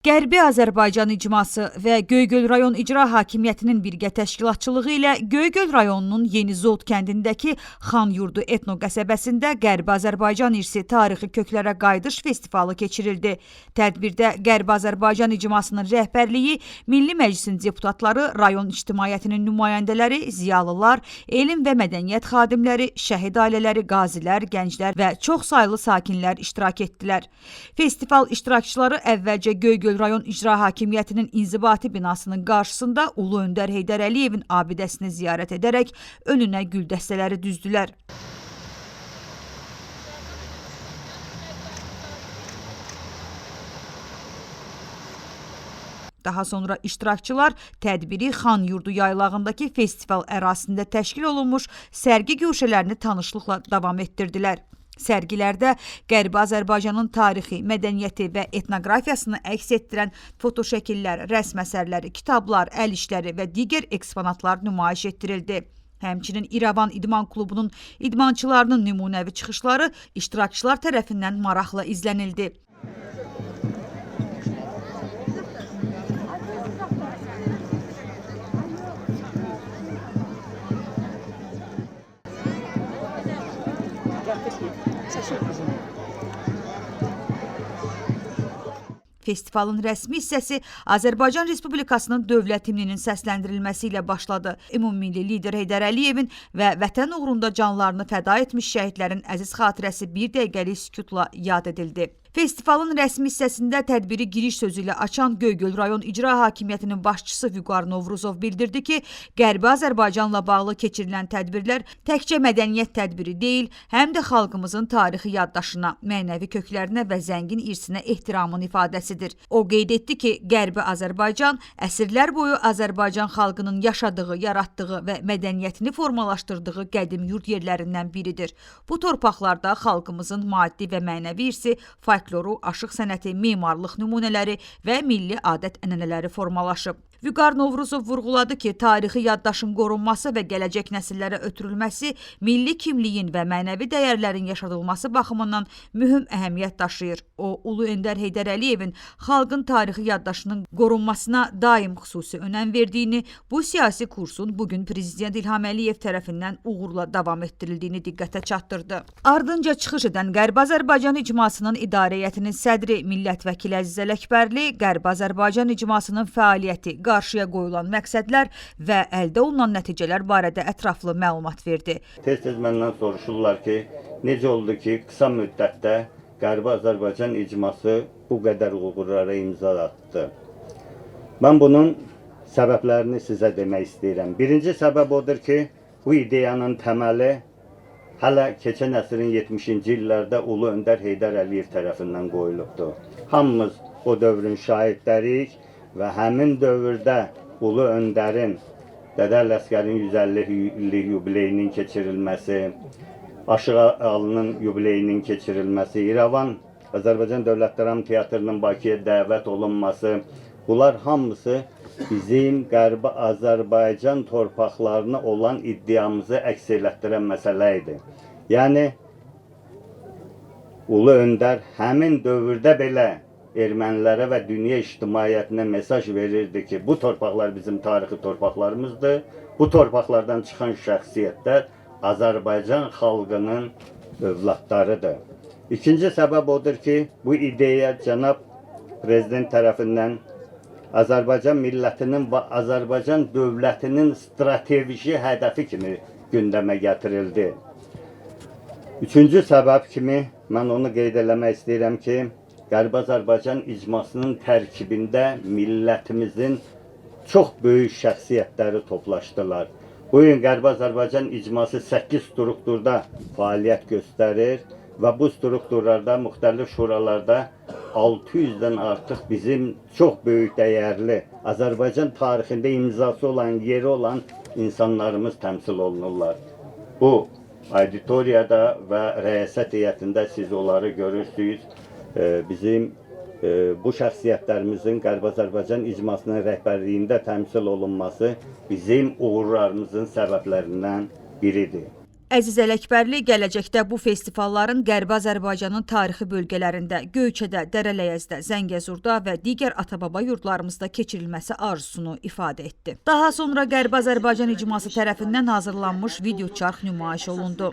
Qərbi Azərbaycan icması və Göygöl rayon icra hakimiyyətinin birgə təşkilatçılığı ilə Göygöl rayonunun Yeni Zod kəndindəki Xanyurdu etno qəsəbəsində Qərbi Azərbaycan irsi tarixi köklərə qayıdış festivalı keçirildi. Tədbirdə Qərbi Azərbaycan icmasının rəhbərliyi, Milli Məclisin deputatları, rayon ictimaiyyətinin nümayəndələri, ziyalılar, elm və mədəniyyət xadimləri, şəhid ailələri, qazilər, gənclər və çoxsaylı sakinlər iştirak etdilər. Festival iştirakçıları əvvəlcə Göygöl rayon icra hakimiyyətinin inzibati binasının qarşısında Ulu Öndər Heydər Əliyevin abidəsini ziyarət edərək önünə gül dəstələri düzdülər. Daha sonra iştirakçılar tədbiri Xanyurdu yaylağındakı festival ərazisində təşkil olunmuş sərgi güşələrini tanışlıqla davam etdirdilər. Sərgilərdə Qərbi Azərbaycanın tarixi, mədəniyyəti və etnoqrafiyasını əks etdirən fotoşəkillər, rəsm əsərləri, kitablar, əl işləri və digər eksponatlar nümayiş etdirildi. Həmçinin İrəvan İdman Klubunun idmançılarının nümunəvi çıxışları iştirakçılar tərəfindən maraqla izlənildi. Festivalın rəsmi hissəsi Azərbaycan Respublikasının dövlət himninin səsləndirilməsi ilə başladı. Ümummilli lider Heydər Əliyevin və vətən uğrunda canlarını fəda etmiş şəhidlərin əziz xatirəsi bir dəqiqəlik sükutla yad edildi. Festivalın rəsmi hissəsində tədbiri giriş sözü ilə açan Göygöl rayon icra hakimiyyətinin başçısı Vüqar Novruzov bildirdi ki, Qərbi Azərbaycanla bağlı keçirilən tədbirlər təkcə mədəniyyət tədbiri deyil, həm də xalqımızın tarixi yaddaşına, mənəvi köklərinə və zəngin irsinə ehtiramın ifadəsidir. O qeyd etdi ki, Qərbi Azərbaycan əsrlər boyu Azərbaycan xalqının yaşadığı, yaratdığı və mədəniyyətini formalaşdırdığı qədim yurd yerlərindən biridir. Bu torpaqlarda xalqımızın maddi və mənəvi irsi, folkloru, aşıq sənəti, memarlıq nümunələri və milli adət-ənənələri formalaşıb. Vüqar Novruzov vurğuladı ki, tarixi yaddaşın qorunması və gələcək nəsillərə ötürülməsi milli kimliyin və mənəvi dəyərlərin yaşadılması baxımından mühüm əhəmiyyət daşıyır. O, Ulu Öndər Heydər Əliyevin xalqın tarixi yaddaşının qorunmasına daim xüsusi önəm verdiyini, bu siyasi kursun bugün Prezident İlham Əliyev tərəfindən uğurla davam etdirildiyini diqqətə çatdırdı. Ardınca çıxış edən Qərbi Azərbaycan icmasının idarə heyətinin sədri millət vəkili Əziz Ələkbərli, Qərbi Azərbaycan icmasının fəaliyyəti, qarşıya qoyulan məqsədlər və əldə olunan nəticələr barədə ətraflı məlumat verdi. Tez-tez məndən soruşurlar ki, necə oldu ki, qısa müddətdə Qərbi Azərbaycan icması bu qədər uğurlara imza atdı. Mən bunun səbəblərini sizə demək istəyirəm. Birinci səbəb odur ki, bu ideyanın təməli hələ keçən əsrin 70-ci illərdə Ulu Öndər Heydər Əliyev tərəfindən qoyulubdur. Hamımız o dövrün şahidləriyik və həmin dövrdə Ulu Öndərin Dədə Ələsgərin 150 illik yubileyinin keçirilməsi, Aşıq Alının yubileyinin keçirilməsi, İrəvan Azərbaycan Dövlət Dram Teatrının Bakıya dəvət olunması, bunlar hamısı bizim Qərbi Azərbaycan torpaqlarına olan iddiamızı əks elətdirən məsələ idi. Yəni, Ulu Öndər həmin dövrdə belə ermənilərə və dünya ictimaiyyətinə mesaj verirdi ki, bu torpaqlar bizim tarixi torpaqlarımızdır. Bu torpaqlardan çıxan şəxsiyyətlər Azərbaycan xalqının övladlarıdır. İkinci səbəb odur ki, bu ideya cənab Prezident tərəfindən Azərbaycan millətinin və Azərbaycan dövlətinin strateji hədəfi kimi gündəmə gətirildi. Üçüncü səbəb kimi mən onu qeyd eləmək istəyirəm ki, Qərbi Azərbaycan icmasının tərkibində millətimizin çox böyük şəxsiyyətləri toplaşdılar. Bugün Qərbi Azərbaycan icması 8 strukturda fəaliyyət göstərir və bu strukturlarda, müxtəlif şuralarda 600-dən artıq bizim çox böyük dəyərli Azərbaycan tarixində imzası olan, yeri olan insanlarımız təmsil olunurlar. Bu auditoriyada və rəyasət heyətində siz onları görürsünüz. Bizim bu şəxsiyyətlərimizin Qərbi Azərbaycan icmasının rəhbərliyində təmsil olunması bizim uğurlarımızın səbəblərindən biridir. Əziz Ələkbərli gələcəkdə bu festivalların Qərbi Azərbaycanın tarixi bölgələrində, Göyçədə, Dərələyəzdə, Zəngəzurda və digər ata-baba yurdlarımızda keçirilməsi arzusunu ifadə etdi. Daha sonra Qərbi Azərbaycan icması tərəfindən hazırlanmış videoçarx nümayiş olundu.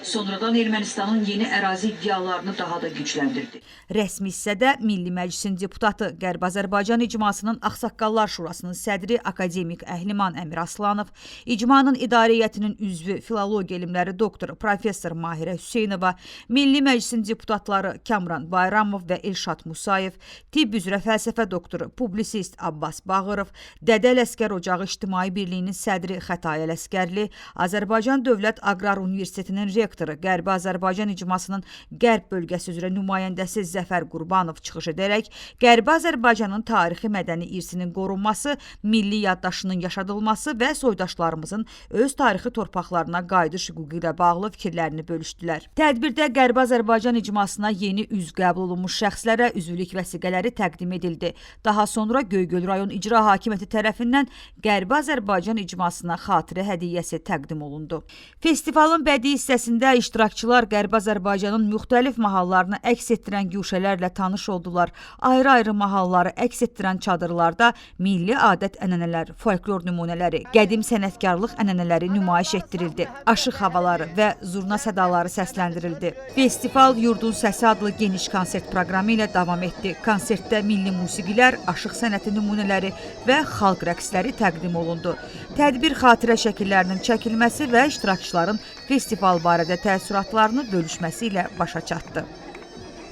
Sonradan Ermənistanın yeni ərazi iddialarını daha da gücləndirdi. Rəsmi hissədə Milli Məclisin deputatı, Qərbi Azərbaycan İcmasının Ağsaqqallar Şurasının sədri akademik Əhliman Əmir Aslanov, İcmanın İdarə Heyətinin üzvü filologiya elmləri doktoru professor Mahirə Hüseynova, Milli Məclisin deputatları Kamran Bayramov və Elşad Musayev, tibb üzrə fəlsəfə doktoru, publisist Abbas Bağırov, Dədə Ələsgər Ocağı İctimai Birliyinin sədri Xətay Ələsgərli, Azərbaycan Dövlət Aqrar Universitetinin rektoru, Qərbi Azərbaycan İcmasının Qərb bölgəsi üzrə nümayəndəsi Zəfər Qurbanov çıxış edərək, Qərbi Azərbaycanın tarixi mədəni irsinin qorunması, milli yaddaşının yaşadılması və soydaşlarımızın öz tarixi torpaqlarına qayıdış hüququ ilə bağlı fikirlərini bölüşdülər. Tədbirdə Qərbi Azərbaycan icmasına yeni üzv qəbul olunmuş şəxslərə üzvlük vəsiqələri təqdim edildi. Daha sonra Göygöl rayon icra hakimiyyəti tərəfindən Qərbi Azərbaycan icmasına xatirə hədiyyəsi təqdim olundu. Festivalın bədii hissəsində iştirakçılar Qərbi Azərbaycanın müxtəlif mahallarını əks etdirən güşələrlə tanış oldular. Ayrı-ayrı mahalları əks etdirən çadırlarda milli adət-ənənələr, folklor nümunələri, qədim sənətkarlıq ənənələri nümayiş etdirildi. Aşıq havaları və zurna sədaları səsləndirildi. Festival Yurdun Səsi adlı geniş konsert proqramı ilə davam etdi. Konsertdə milli musiqilər, aşıq sənəti nümunələri və xalq rəqsləri təqdim olundu. Tədbir xatirə şəkillərinin çəkilməsi və iştirakçıların festival barədə təəssüratlarını bölüşməsi ilə başa çatdı.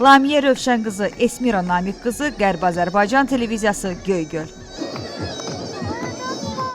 Lamiyə Rövşən qızı, Esmira Namiq qızı, Qərbi Azərbaycan televiziyası, Göygöl.